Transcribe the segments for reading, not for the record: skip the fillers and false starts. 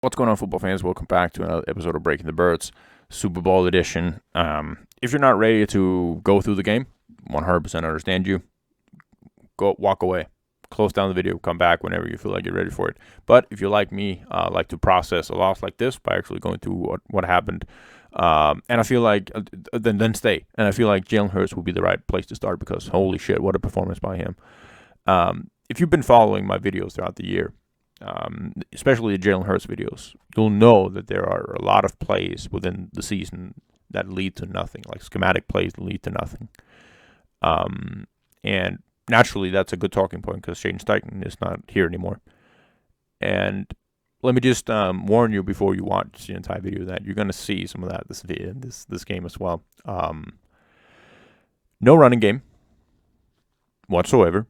What's going on, football fans? Welcome back to another episode of Breaking the Birds, Super Bowl edition. If you're not ready to go through the game, 100% understand you. Go walk away, close down the video, come back whenever you feel like you're ready for it. But if you like me, like to process a loss like this by actually going through what happened, and I feel like then stay. And I feel like Jalen Hurts will be the right place to start because holy shit, what a performance by him. If you've been following my videos throughout the year, especially the Jalen Hurts videos, you'll know that there are a lot of plays within the season that lead to nothing, like schematic plays that lead to nothing. And naturally, that's a good talking point because Shane Steichen is not here anymore. And let me just warn you before you watch the entire video that you're going to see some of that this game as well. No running game whatsoever.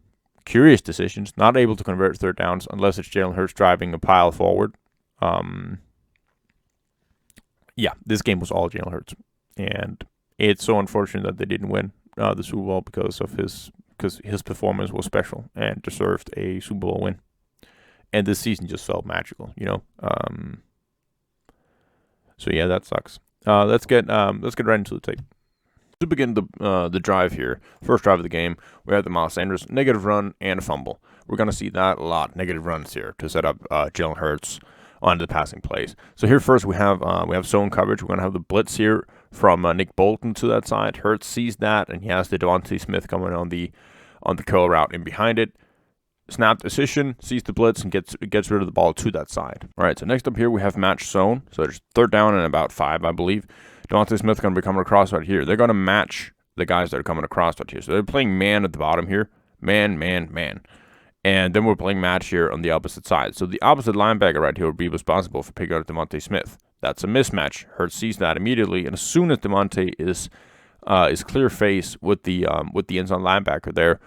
Curious decisions, not able to convert third downs unless it's Jalen Hurts driving a pile forward. This game was all Jalen Hurts, and it's so unfortunate that they didn't win the Super Bowl because his performance was special and deserved a Super Bowl win. And this season just felt magical, So yeah, that sucks. Let's get right into the tape. To begin the drive here, first drive of the game, we have the Miles Sanders negative run and a fumble. We're going to see that a lot, negative runs here to set up Jalen Hurts onto the passing plays. So here first we have zone coverage. We're going to have the blitz here from Nick Bolton to that side. Hurts sees that, and he has the Devontae Smith coming on the curl route in behind it. Snap decision, sees the blitz, and gets rid of the ball to that side. All right, so next up here we have match zone. So there's third down and about 5, I believe. Devontae Smith going to be coming across right here. They're going to match the guys that are coming across right here. So they're playing man at the bottom here. Man. And then we're playing match here on the opposite side. So the opposite linebacker right here would be responsible for picking up Devontae Smith. That's a mismatch. Hurts sees that immediately, and as soon as Devontae is clear face with the end zone linebacker there,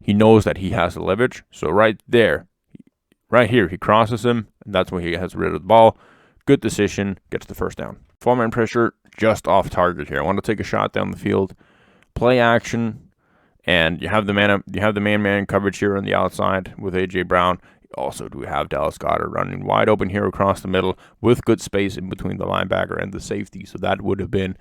he knows that he has the leverage. So right here, he crosses him, and that's when he has rid of the ball. Good decision, gets the first down. 4-man pressure, just off target here. I want to take a shot down the field. Play action, and you have the man-man coverage here on the outside with A.J. Brown. Also, do we have Dallas Goedert running wide open here across the middle with good space in between the linebacker and the safety. So that would have been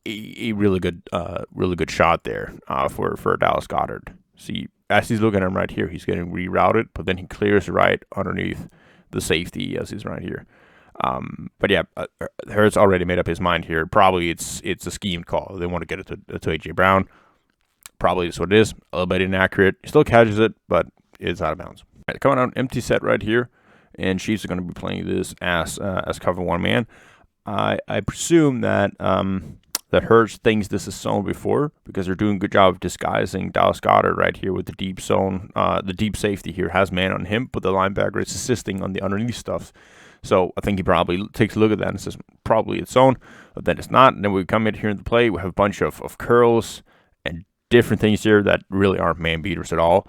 a really good shot there for Dallas Goedert. See, as he's looking at him right here, he's getting rerouted, but then he clears right underneath the safety as he's right here. Hurts already made up his mind here. Probably it's a schemed call. They want to get it to A.J. Brown. Probably that's what it is. A little bit inaccurate. He still catches it, but it's out of bounds. All right, coming out empty set right here, and Chiefs are going to be playing this as cover one man. I presume that that Hurts thinks this is zone before because they're doing a good job of disguising Dallas Goedert right here with the deep zone. The deep safety here has man on him, but the linebacker is assisting on the underneath stuff. So I think he probably takes a look at that and says probably it's zone, but then it's not. And then we come in here in the play. We have a bunch of curls and different things here that really aren't man beaters at all.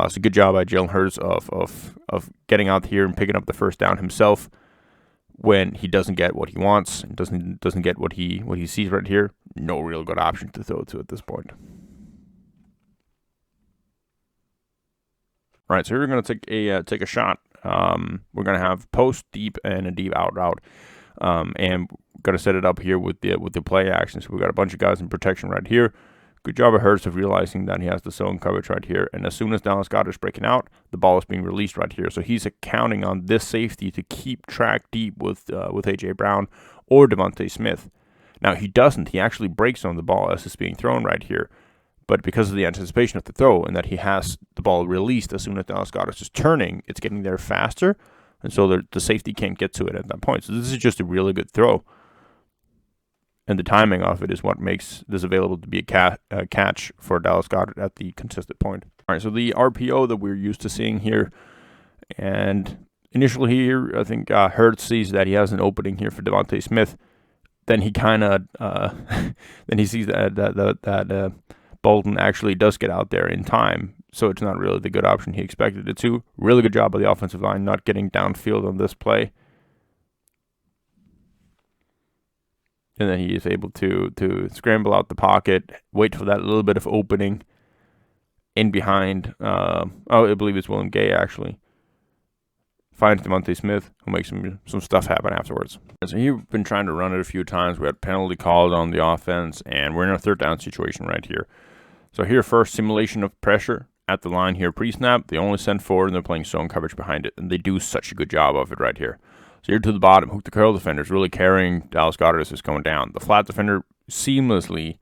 So good job by Jalen Hurts of getting out here and picking up the first down himself when he doesn't get what he wants and doesn't get what he sees right here. No real good option to throw to at this point. All right, so we're going to take a shot. We're going to have post deep and a deep out route, and we're going to set it up here with the play action. So we got a bunch of guys in protection right here. Good job of Hurts of realizing that he has the zone coverage right here. And as soon as Dallas Goedert is breaking out, the ball is being released right here. So he's counting on this safety to keep track deep with A.J. Brown or Devontae Smith. Now, he doesn't. He actually breaks on the ball as it's being thrown right here. But because of the anticipation of the throw and that he has the ball released as soon as Dallas Goedert is turning, it's getting there faster. And so the safety can't get to it at that point. So this is just a really good throw. And the timing of it is what makes this available to be a catch for Dallas Goedert at the contested point. All right, so the RPO that we're used to seeing here, and initially here, I think Hurts sees that he has an opening here for Devontae Smith. Then he kind of, then he sees that Bolton actually does get out there in time, so it's not really the good option he expected it to. Really good job by the offensive line not getting downfield on this play. And then he is able to scramble out the pocket, wait for that little bit of opening in behind. I believe it's William Gay, actually. finds Devontae Smith, who makes some stuff happen afterwards. So he's been trying to run it a few times. We had penalty called on the offense, and we're in a third down situation right here. So here, first simulation of pressure at the line here pre-snap. They only send forward, and they're playing zone coverage behind it, and they do such a good job of it right here. So here to the bottom, hook the curl defender is really carrying Dallas Goedert as it's going down. The flat defender seamlessly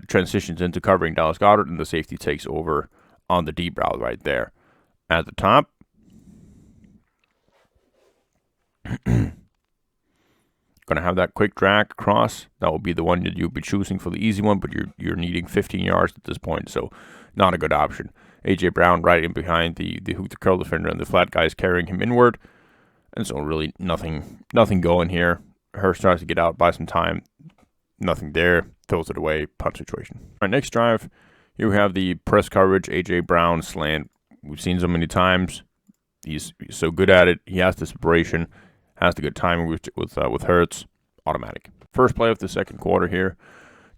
transitions into covering Dallas Goedert, and the safety takes over on the deep route right there. At the top, going to have that quick drag across. That will be the one that you'll be choosing for the easy one, but you're needing 15 yards at this point, so not a good option. A.J. Brown right in behind the hook the curl defender, and the flat guy is carrying him inward. And so really nothing going here. Hurts tries to get out, buy some time. Nothing there. Throws it away. Punt situation. All right, next drive. Here we have the press coverage. A.J. Brown slant. We've seen so many times. He's so good at it. He has the separation. Has the good timing with Hurts. Automatic. First play of the second quarter here.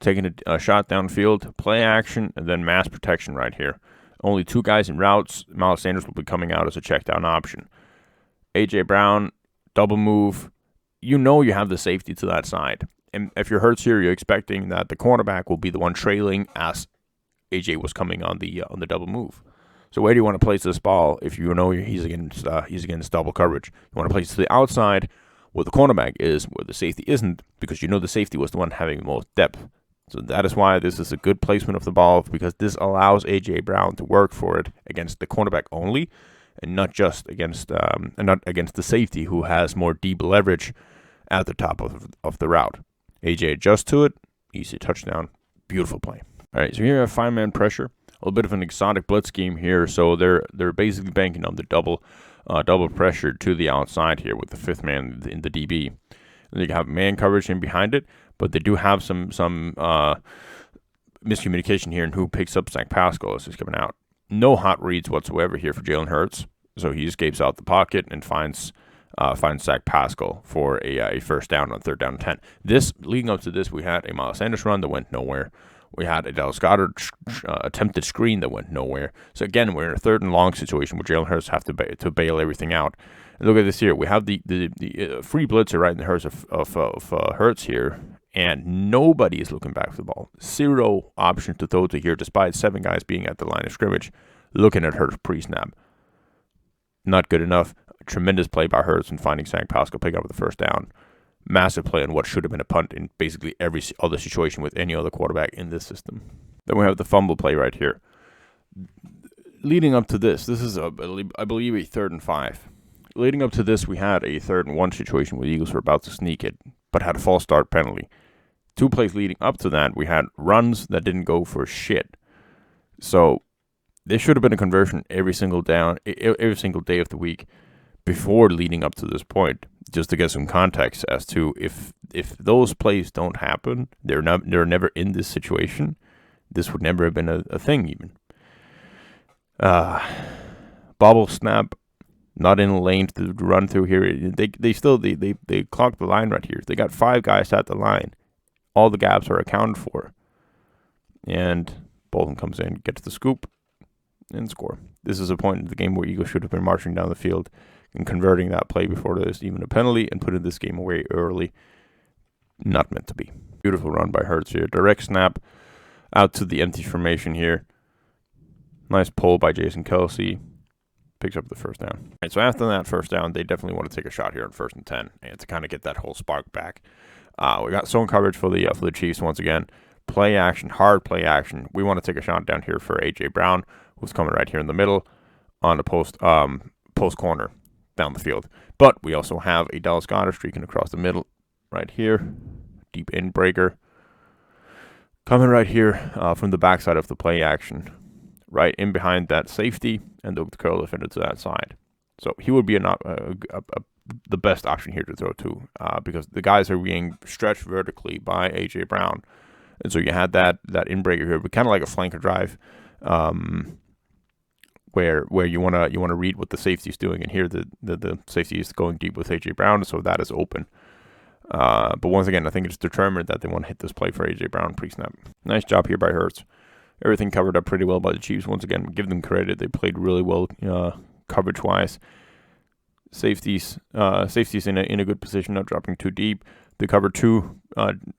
Taking a shot downfield. Play action and then mass protection right here. Only two guys in routes. Miles Sanders will be coming out as a check down option. A.J. Brown, double move. You know you have the safety to that side. And if you're Hurts here, you're expecting that the cornerback will be the one trailing as A.J. was coming on the double move. So where do you want to place this ball if you know he's against double coverage? You want to place it to the outside where the cornerback is, where the safety isn't, because you know the safety was the one having the most depth. So that is why this is a good placement of the ball, because this allows A.J. Brown to work for it against the cornerback only, and not just against the safety who has more deep leverage at the top of the route. A.J. adjusts to it, easy touchdown, beautiful play. All right, so here you have 5-man pressure, a little bit of an exotic blitz scheme here. So they're basically banking on the double pressure to the outside here with the 5th man in the DB. And they have man coverage in behind it, but they do have some miscommunication here in who picks up Zach Pascal as he's coming out. No hot reads whatsoever here for Jalen Hurts, so he escapes out the pocket and finds Zach Pascal for a first down on 3rd down and 10. Leading up to this, we had a Miles Sanders run that went nowhere. We had a Dallas Goedert attempted screen that went nowhere. So again, we're in a 3rd and long situation where Jalen Hurts have to bail everything out. And look at this here. We have the free blitzer right in the Hurts of Hurts here, and nobody is looking back for the ball. 0 option to throw to here, despite 7 guys being at the line of scrimmage, looking at Hurts pre-snap. Not good enough. Tremendous play by Hurts and finding Zach Pascal pick up the first down. Massive play on what should have been a punt in basically every other situation with any other quarterback in this system. Then we have the fumble play right here. Leading up to this is, I believe, a 3rd and 5. Leading up to this, we had a 3rd and 1 situation where the Eagles were about to sneak it, but had a false start penalty. 2 plays leading up to that, we had runs that didn't go for shit. So there should have been a conversion every single day of the week before leading up to this point, just to get some context as to if those plays don't happen, they're never in this situation, this would never have been a thing even. Bobble snap, not in lane to run through here. They clocked the line right here. They got 5 guys at the line. All the gaps are accounted for. And Bolton comes in, gets the scoop, and score. This is a point in the game where Eagles should have been marching down the field and converting that play before there's even a penalty and putting this game away early. Not meant to be. Beautiful run by Hurts here. Direct snap out to the empty formation here. Nice pull by Jason Kelce. Picks up the first down. All right, so after that first down, they definitely want to take a shot here on 1st and 10 and to kind of get that whole spark back. We got zone coverage for the Chiefs once again. Play action, hard play action. We want to take a shot down here for A.J. Brown, who's coming right here in the middle on the post corner down the field. But we also have a Dallas Goedert streaking across the middle right here. Deep in breaker. Coming right here from the backside of the play action. Right in behind that safety and the curl defender to that side. So he would be the best option here to throw to because the guys are being stretched vertically by A.J. Brown. And so you had that in-breaker here, but kind of like a flanker drive where you wanna read what the safety is doing. And here the safety is going deep with A.J. Brown, so that is open. But once again, I think it's determined that they want to hit this play for A.J. Brown pre-snap. Nice job here by Hurts. Everything covered up pretty well by the Chiefs. Once again, give them credit. They played really well coverage-wise. Safeties in a good position, not dropping too deep. The cover 2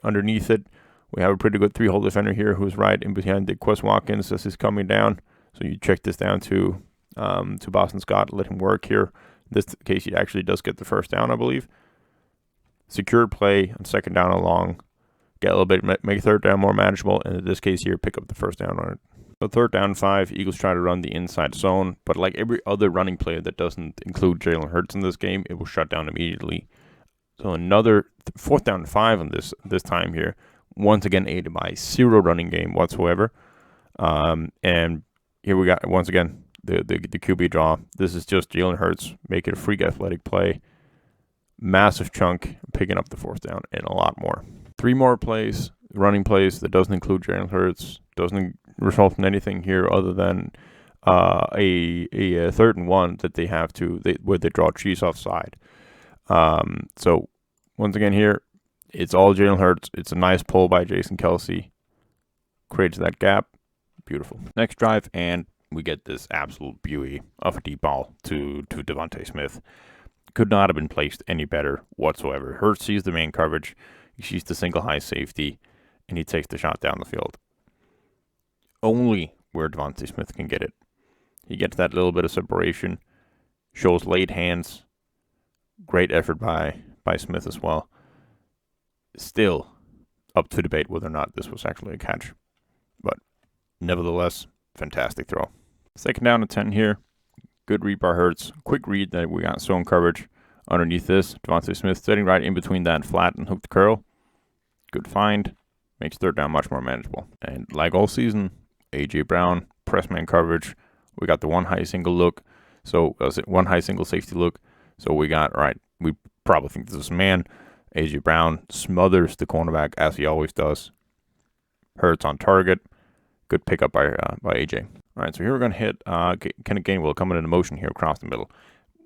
underneath it. We have a pretty good 3-hole defender here who's right in behind the Quez Watkins as he's coming down. So you check this down to Boston Scott, let him work here. In this case, he actually does get the first down, I believe. Secured play on second down and long. Get a little bit, make third down more manageable, and in this case here, pick up the first down on it. So third down 5, Eagles try to run the inside zone, but like every other running play that doesn't include Jalen Hurts in this game, it will shut down immediately. So another fourth down 5 on this time here. Once again aided by 0 running game whatsoever. And here we got, once again, the QB draw. This is just Jalen Hurts making a freak athletic play. Massive chunk, picking up the fourth down, and a lot more. 3 more plays, running plays that doesn't include Jalen Hurts. Doesn't result in anything here other than a 3rd and 1 that they have to, where they draw cheese offside. So once again here, it's all Jalen Hurts. It's a nice pull by Jason Kelce. Creates that gap. Beautiful. Next drive, and we get this absolute beauty of a deep ball to Devontae Smith. Could not have been placed any better whatsoever. Hurts sees the main coverage. He sees the single high safety, and he takes the shot down the field. Only where Devontae Smith can get it. He gets that little bit of separation. Shows late hands. Great effort by Smith as well. Still up to debate whether or not this was actually a catch. But nevertheless, fantastic throw. Second down and 10 here. Good read by Hurts. Quick read that we got zone coverage underneath this. Devontae Smith sitting right in between that flat and hooked curl. Good find. Makes third down much more manageable. And like all season, A.J. Brown, press man coverage. We got the one high single look. So, one high single safety look. So we got, right, we probably think this is man. A.J. Brown smothers the cornerback as he always does. Hurts on target. Good pickup by A.J. All right, so here we're going to hit Kenneth Gainwell coming into motion here across the middle.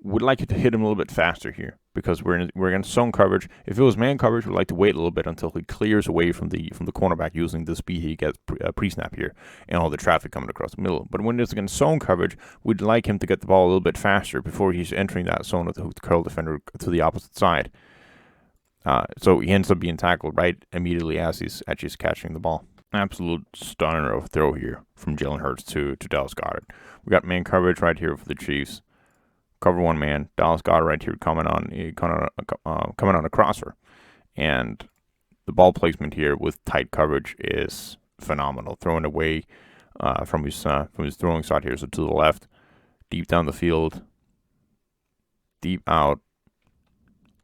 Would like you to hit him a little bit faster here because we're in zone coverage. If it was man coverage, we'd like to wait a little bit until he clears away from the cornerback using the speed he gets pre-snap here and all the traffic coming across the middle. But when it's against zone coverage, we'd like him to get the ball a little bit faster before he's entering that zone of the curl defender to the opposite side. So he ends up being tackled right immediately as he's catching the ball. Absolute stunner of throw here from Jalen Hurts to Dallas Goedert. We got man coverage right here for the Chiefs. Cover 1 man. Dallas Goedert right here coming on a crosser. And the ball placement here with tight coverage is phenomenal. Throwing away from his throwing side here, so to the left. Deep down the field. Deep out.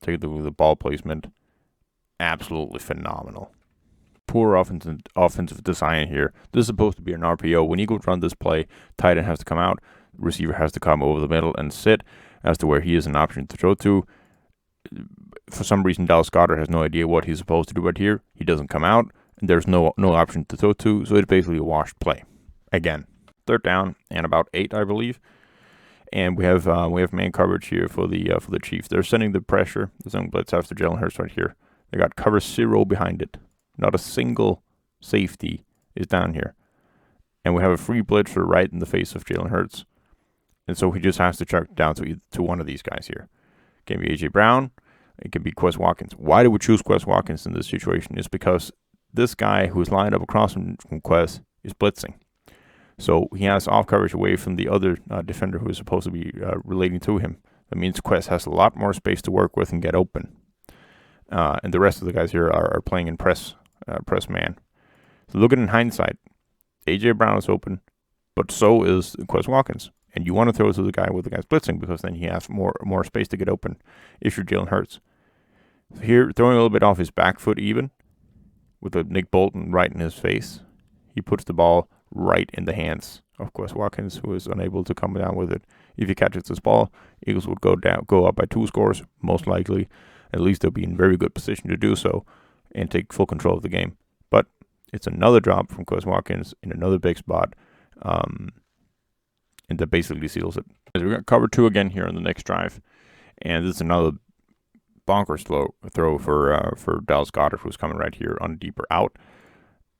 Take the ball placement. Absolutely phenomenal. Poor offensive design here. This is supposed to be an RPO. When Eagles run this play, tight end has to come out. Receiver has to come over the middle and sit as to where he is an option to throw to. For some reason, Dallas Goedert has no idea what he's supposed to do right here. He doesn't come out, and there's no option to throw to, so it's basically a washed play. Again, third down and about 8, I believe. And we have man coverage here for the Chiefs. They're sending the pressure, the zone blitz after Jalen Hurts right here. They got cover 0 behind it. Not a single safety is down here. And we have a free blitzer right in the face of Jalen Hurts. And so he just has to check down to one of these guys here. It can be A.J. Brown. It can be Quez Watkins. Why do we choose Quez Watkins in this situation? Is because this guy who's lined up across from Quez is blitzing. So he has off coverage away from the other defender who is supposed to be relating to him. That means Quez has a lot more space to work with and get open. And the rest of the guys here are playing in press man. So looking in hindsight, A.J. Brown is open, but so is Quez Watkins. And you want to throw to the guy with the guy's blitzing because then he has more space to get open if you're Jalen Hurts. So here, throwing a little bit off his back foot even, with a Nick Bolton right in his face, he puts the ball right in the hands of Quez Watkins, who is unable to come down with it. If he catches this ball, Eagles would go up by 2 scores, most likely. At least they'll be in very good position to do so and take full control of the game. But it's another drop from Quez Watkins in another big spot. And that basically seals it. As we got cover 2 again here on the next drive. And this is another bonkers throw for Dallas Goedert, who's coming right here on a deeper out.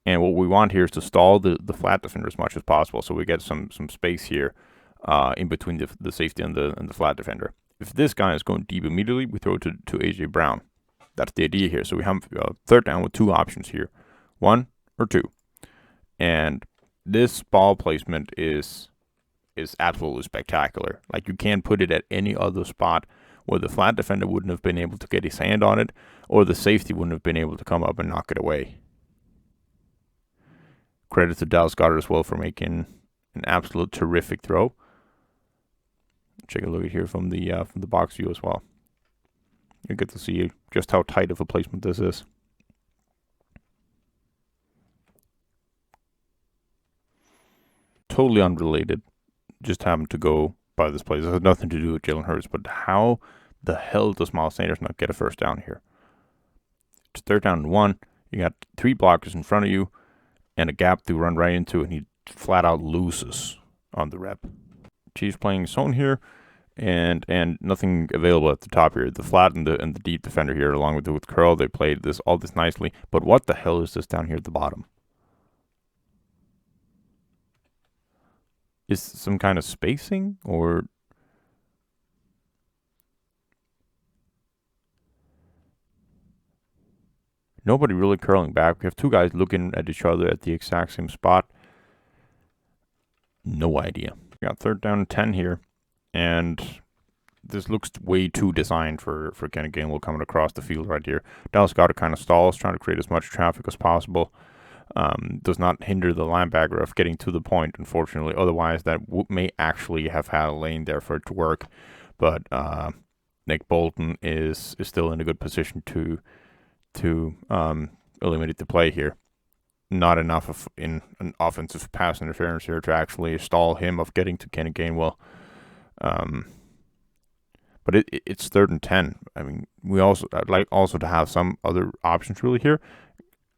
And what we want here is to stall the flat defender as much as possible, so we get some space here in between the safety and the flat defender. if this guy is going deep immediately, we throw it to A.J. Brown. That's the idea here. So we have third down with 2 options here, 1 or 2. And this ball placement is absolutely spectacular. Like, you can't put it at any other spot where the flat defender wouldn't have been able to get his hand on it, or the safety wouldn't have been able to come up and knock it away. Credit to Dallas Goedert as well for making an absolute terrific throw. Take a look at here from the box view as well. You get to see just how tight of a placement this is. Totally unrelated. Just happened to go by this play. This has nothing to do with Jalen Hurts, but how the hell does Miles Sanders not get a first down here? It's third down and 1. You got 3 blockers in front of you and a gap to run right into, and he flat out loses on the rep. Chiefs playing zone here, and nothing available at the top here. The flat and the deep defender here, along with Curl, they played all this nicely. But what the hell is this down here at the bottom? Is some kind of spacing, or nobody really curling back? We have 2 guys looking at each other at the exact same spot. No idea. We got third down and 10 here, and this looks way too designed for Kenny Gainwell coming across the field right here. Dallas Goedert kind of stalls, trying to create as much traffic as possible. Does not hinder the linebacker of getting to the point, unfortunately. Otherwise, that may actually have had a lane there for it to work. But Nick Bolton is still in a good position to eliminate the play here. Not enough in an offensive pass interference here to actually stall him of getting to Kenny Gainwell. But it's third and 10. I mean, I'd like also to have some other options really here.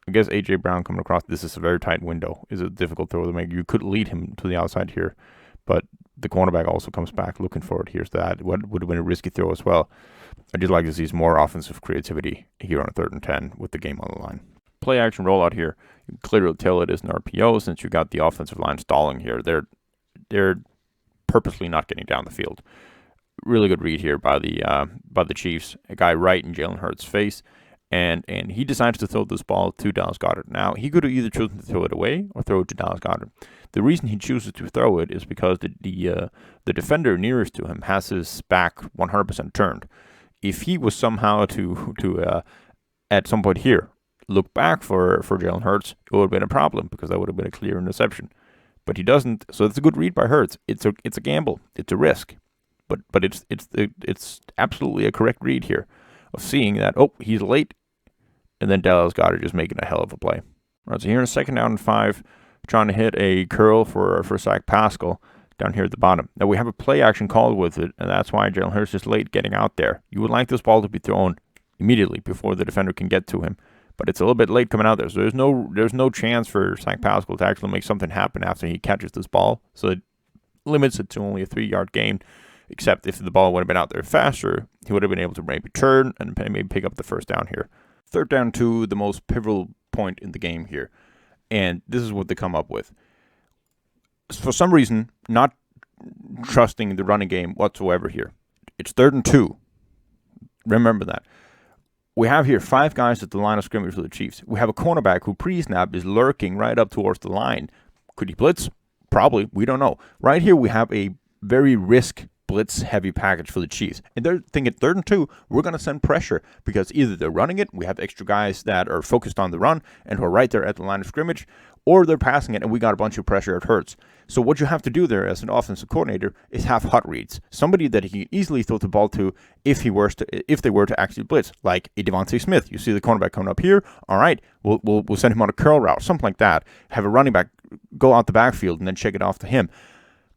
I guess A.J. Brown coming across, this is a very tight window. Is a difficult throw to make. You could lead him to the outside here, but the cornerback also comes back looking for it. Here's that. What would have been a risky throw as well. I just like to see more offensive creativity here on third and 10 with the game on the line. Play action rollout here. You can clearly tell it is an RPO since you got the offensive line stalling here. They're purposely not getting down the field. Really good read here by the Chiefs. A guy right in Jalen Hurts' face. And he decides to throw this ball to Dallas Goedert. Now, he could have either chosen to throw it away or throw it to Dallas Goedert. The reason he chooses to throw it is because the defender nearest to him has his back 100% turned. If he was somehow to at some point here look back for Jalen Hurts, it would have been a problem because that would have been a clear interception. But he doesn't, so it's a good read by Hurts. It's a gamble. It's a risk. But it's absolutely a correct read here of seeing that, oh, he's late. And then Dallas Goedert just making a hell of a play. All right, so here in a second down and 5, trying to hit a curl for Zach Pascal down here at the bottom. Now we have a play action called with it, and that's why Jalen Hurts is late getting out there. You would like this ball to be thrown immediately before the defender can get to him, but it's a little bit late coming out there. So there's no chance for Zach Pascal to actually make something happen after he catches this ball. So it limits it to only a 3-yard gain. Except if the ball would have been out there faster, he would have been able to maybe turn and maybe pick up the first down here. Third down to the most pivotal point in the game here. And this is what they come up with. For some reason, not trusting the running game whatsoever here. It's third and 2. Remember that. We have here 5 guys at the line of scrimmage for the Chiefs. We have a cornerback who pre-snap is lurking right up towards the line. Could he blitz? Probably. We don't know. Right here we have a very blitz-heavy package for the Chiefs. And they're thinking third and 2, we're going to send pressure because either they're running it, we have extra guys that are focused on the run and who are right there at the line of scrimmage, or they're passing it and we got a bunch of pressure at Hurts. So what you have to do there as an offensive coordinator is have hot reads. Somebody that he can easily throw the ball to if they were to actually blitz, like a Devontae Smith. You see the cornerback coming up here, all right, we'll send him on a curl route, something like that. Have a running back go out the backfield and then check it off to him.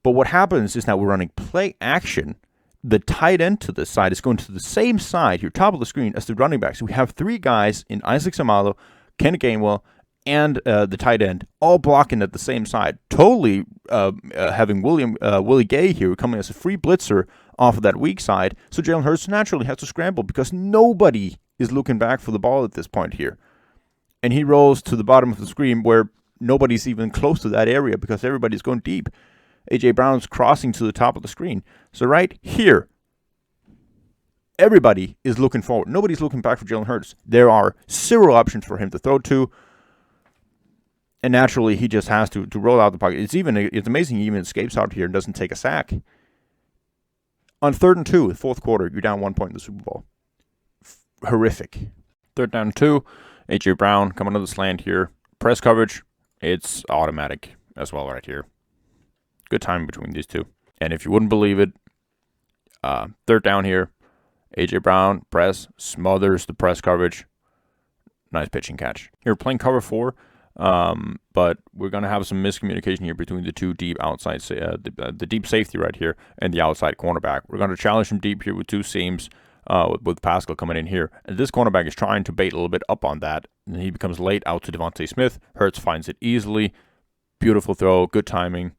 But what happens is that we're running play action. The tight end to this side is going to the same side here, top of the screen, as the running back. So we have 3 guys in Isaac Seumalo, Kenny Gainwell, and the tight end all blocking at the same side. Totally having Willie Gay here coming as a free blitzer off of that weak side. So Jalen Hurts naturally has to scramble because nobody is looking back for the ball at this point here. And he rolls to the bottom of the screen where nobody's even close to that area because everybody's going deep. A.J. Brown's crossing to the top of the screen. So right here, Everybody is looking forward. Nobody's looking back for Jalen Hurts. There are 0 options for him to throw to. And naturally, he just has to roll out the pocket. It's amazing he even escapes out here and doesn't take a sack. On 3rd and 2, 4th quarter, you're down 1 point in the Super Bowl. Horrific. 3rd down and 2, A.J. Brown coming to the slant here. Press coverage, it's automatic as well right here. Good timing between these two. And if you wouldn't believe it, 3rd down here, A.J. Brown, press, smothers the press coverage. Nice pitching catch. You're playing cover 4. But we're going to have some miscommunication here between the two deep outside, the deep safety right here and the outside cornerback. We're going to challenge him deep here with 2 seams, with Pascal coming in here. And this cornerback is trying to bait a little bit up on that. And he becomes late out to Devontae Smith. Hurts finds it easily. Beautiful throw, good timing.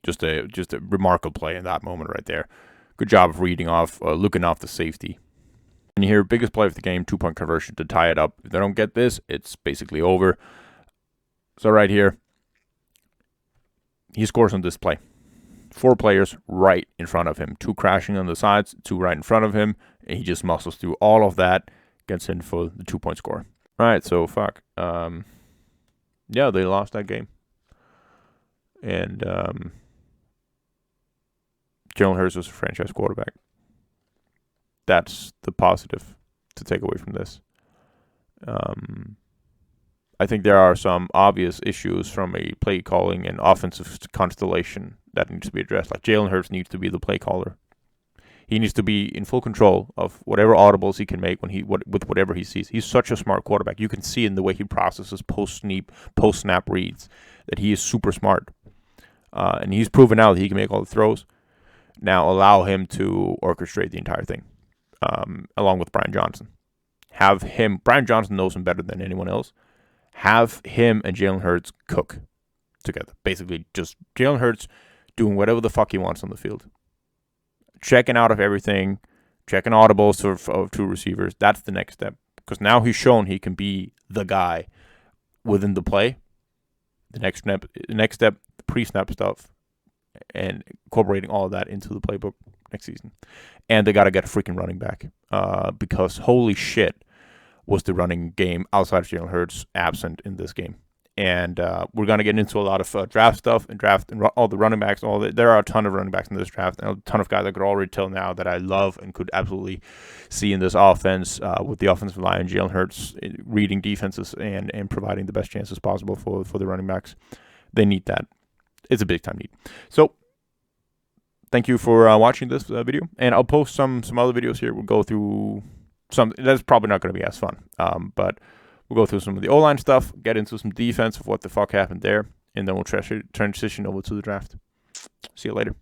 Just a remarkable play in that moment right there. Good job of reading off, looking off the safety. And here, biggest play of the game, 2-point conversion to tie it up. If they don't get this, it's basically over. So right here, he scores on this play. 4 players right in front of him. 2 crashing on the sides, 2 right in front of him. And he just muscles through all of that, gets in for the 2-point score. All right, so fuck. Yeah, they lost that game. And Jalen Hurts was a franchise quarterback. That's the positive to take away from this. I think there are some obvious issues from a play calling and offensive constellation that needs to be addressed. Like Jalen Hurts needs to be the play caller. He needs to be in full control of whatever audibles he can make with whatever he sees. He's such a smart quarterback. You can see in the way he processes post-snap reads that he is super smart. And he's proven now that he can make all the throws. Now allow him to orchestrate the entire thing. Along with Brian Johnson. Brian Johnson knows him better than anyone else. Have him and Jalen Hurts cook together. Basically, just Jalen Hurts doing whatever the fuck he wants on the field. Checking out of everything, checking audibles of 2 receivers. That's the next step. Because now he's shown he can be the guy within the play. The next step, the pre-snap stuff, and incorporating all of that into the playbook next season. And they got to get a freaking running back because holy shit was the running game outside of Jalen Hurts absent in this game. And we're going to get into a lot of draft stuff and all the running backs. There are a ton of running backs in this draft and a ton of guys I could already tell now that I love and could absolutely see in this offense with the offensive line and Jalen Hurts reading defenses and providing the best chances possible for the running backs. They need that. It's a big-time need. So, thank you for watching this video, and I'll post some other videos here. We'll go through some. That's probably not going to be as fun, but we'll go through some of the O-line stuff, get into some defense of what the fuck happened there, and then we'll transition over to the draft. See you later.